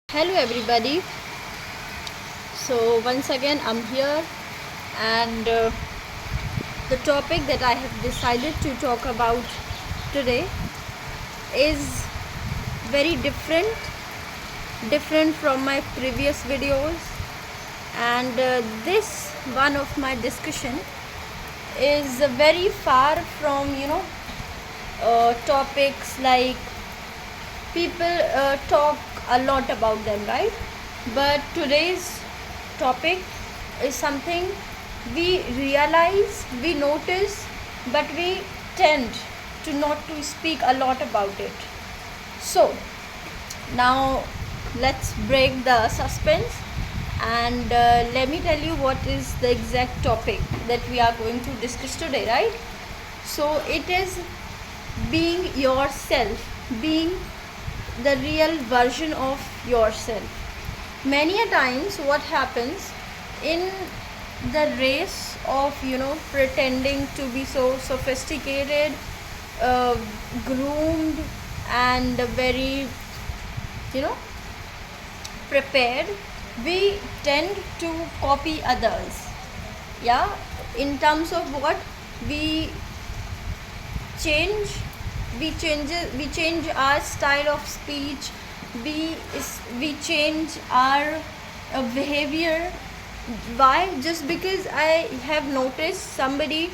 Hello everybody. So once again I'm here, and the topic that I have decided to talk about today is very different from my previous videos. And this one of my discussion is very far from topics like people talk a lot about them, right? But today's topic is something we realize, we notice, but we tend to not to speak a lot about it. So now let's break the suspense, and let me tell you what is the exact topic that we are going to discuss today, right? So it is being yourself, being the real version of yourself. Many a times what happens in the race of pretending to be so sophisticated, groomed, and very you know prepared, we tend to copy others. Yeah, in terms of what we change, we change our style of speech, we change our behavior. Why? Just because I have noticed somebody,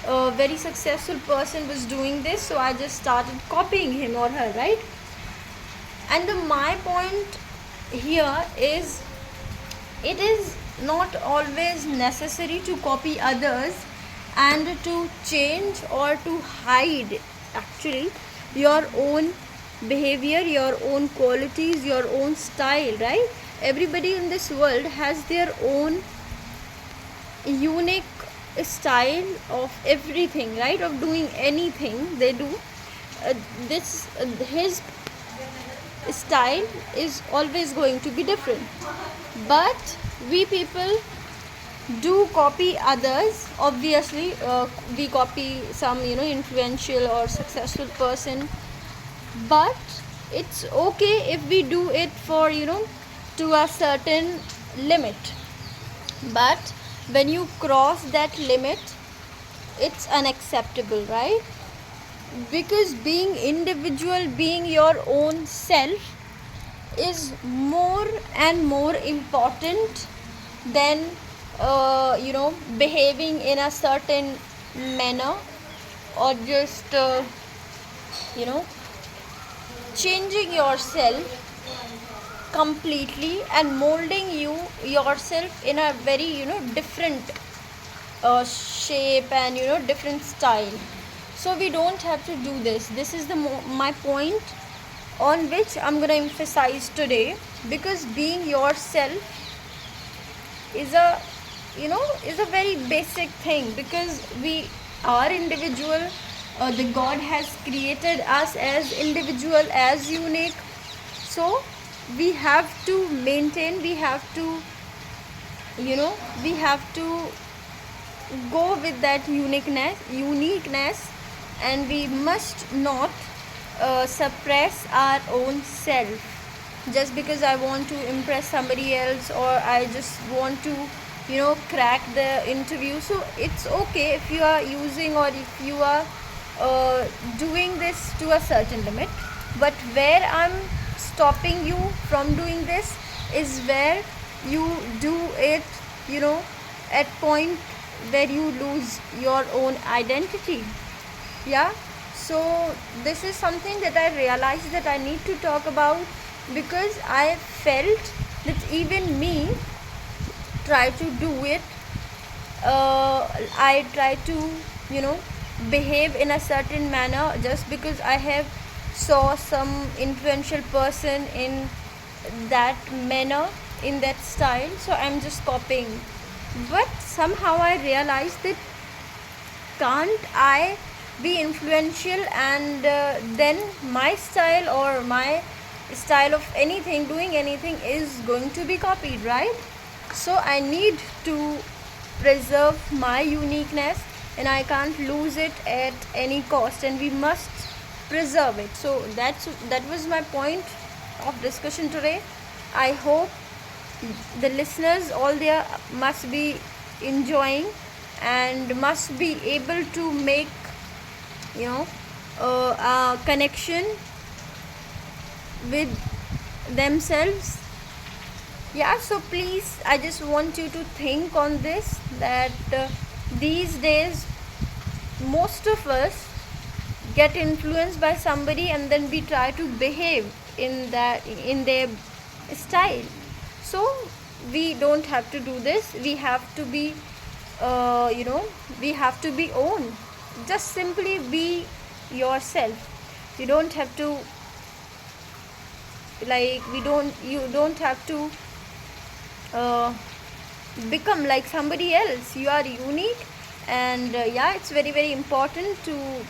a very successful person, was doing this, so I just started copying him or her, right? And my point here is, it is not always necessary to copy others and to change or to hide actually your own behavior, your own qualities, your own style, right? Everybody in this world has their own unique style of everything, right? Of doing anything they do. This His style is always going to be different, but we people do copy others. Obviously we copy some influential or successful person, but it's okay if we do it for to a certain limit. But when you cross that limit, it's unacceptable, right? Because being individual, being your own self, is more and more important than behaving in a certain manner, or just you know changing yourself completely and molding yourself in a very different shape and different style. So we don't have to do this. This is my point on which I'm going to emphasize today, because being yourself is a is a very basic thing, because we are individual. The God has created us as individual, as unique. So we have to maintain, we have to we have to go with that uniqueness, and we must not suppress our own self just because I want to impress somebody else, or I just want to crack the interview. So it's okay if you are using, or if you are doing this to a certain limit, but where I'm stopping you from doing this is where you do it at point where you lose your own identity. Yeah. So this is something that I realized that I need to talk about, because I felt that even me try to do it. I try to behave in a certain manner just because I have saw some influential person in that manner, in that style, so I'm just copying. But somehow I realized that, can't I be influential and then my style, or my style of anything, doing anything, is going to be copied, right? So I need to preserve my uniqueness, and I can't lose it at any cost, and we must preserve it. So that was my point of discussion today. I hope the listeners all there must be enjoying and must be able to make, you know, a connection with themselves. Yeah, so please, I just want you to think on this, that these days most of us get influenced by somebody and then we try to behave in their style. So we don't have to do this. We have to be we have to be own. Just simply be yourself. You don't have to, you don't have to become like somebody else. You are unique, and yeah, it's very very important to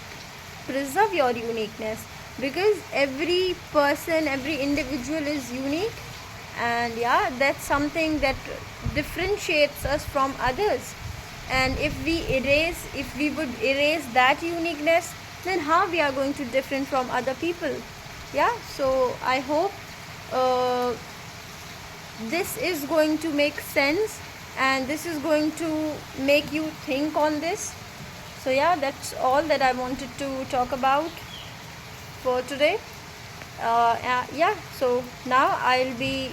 preserve your uniqueness, because every person, every individual is unique, and yeah, that's something that differentiates us from others. And if we would erase that uniqueness, then how we are going to different from other people? Yeah, so I hope uh, this is going to make sense, and this is going to make you think on this. So yeah, that's all that I wanted to talk about for today. Yeah, so now I'll be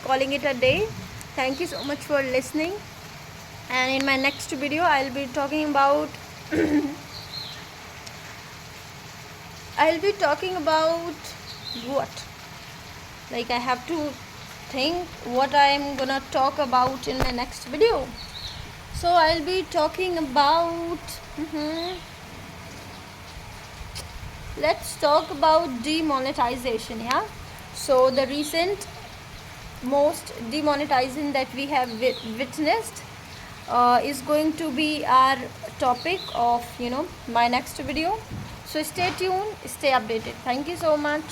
calling it a day. Thank you so much for listening, and in my next video I'll be talking about what, like, I have to think what I'm gonna talk about in my next video. So I'll be talking about let's talk about demonetization. Yeah, so the recent most demonetization that we have witnessed is going to be our topic of my next video. So stay tuned, stay updated. Thank you so much.